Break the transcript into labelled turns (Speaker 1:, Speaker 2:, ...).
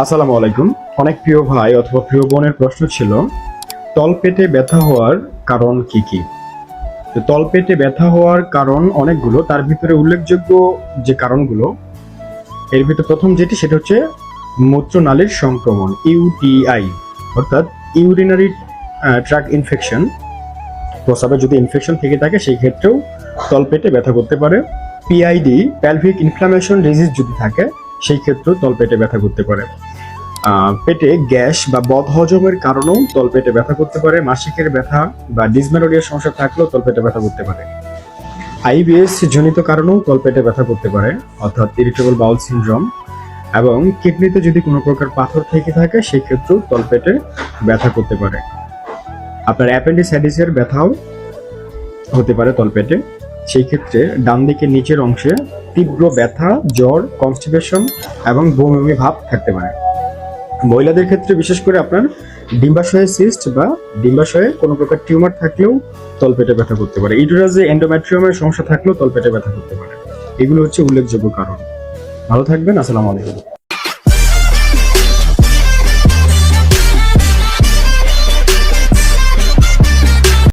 Speaker 1: আসসালামু আলাইকুম। অনেক প্রিয় ভাই অথবা প্রিয় বোনের প্রশ্ন ছিল, তলপেটে ব্যথা হওয়ার কারণ কি কি? তো তলপেটে ব্যথা হওয়ার কারণ অনেকগুলো, তার ভিতরে উল্লেখযোগ্য যে কারণগুলো, এর ভিতরে প্রথম যেটি সেটা হচ্ছে মূত্রনালীর সংক্রমণ, ইউটিআই, অর্থাৎ ইউরিনারি ট্র্যাক্ট ইনফেকশন। প্রস্রাবে যদি ইনফেকশন থেকে থাকে সেই ক্ষেত্রেও তলপেটে ব্যথা করতে পারে। পিআইডি, প্যালভিক ইনফ্লামেশন ডিজিজ যদি থাকে সেই ক্ষেত্রেও তলপেটে ব্যথা করতে পারে। পেটে গ্যাস বা বদহজমের কারণেও তলপেটে ব্যথা করতে পারে। মাসিকের ব্যথা বা ডিসমেনোরিয়ার সমস্যা থাকলেও তলপেটে ব্যথা করতে পারে। আইবিএস জনিত কারণেও তলপেটে ব্যথা করতে পারে, অর্থাৎ ইরিটেবল বাউল সিনড্রোম। এবং কিডনিতে যদি কোনো প্রকার পাথর থেকে থাকে সেই ক্ষেত্রেও তলপেটে ব্যথা করতে পারে। আপনার অ্যাপেন্ডিসাইটিসের ব্যথাও হতে পারে তলপেটে। সেই ক্ষেত্রে ডান দিকের নিচের অংশে তীব্র ব্যথা, জ্বর, কনস্টিপেশন এবং বমি বমি ভাব থাকতে পারে। মহিলাদের ক্ষেত্রে বিশেষ করে আপনার ডিম্বাশয়ে সিস্ট বা ডিম্বাশয়ে কোনো প্রকার টিউমার থাকলেও তলপেটে ব্যথা করতে পারে। ইউটেরাসে এন্ডোমেট্রিয়ামের সমস্যা থাকলেও তলপেটে ব্যথা করতে পারে। এগুলো হচ্ছে উল্লেখযোগ্য কারণ। ভালো থাকবেন। আসসালামু আলাইকুম।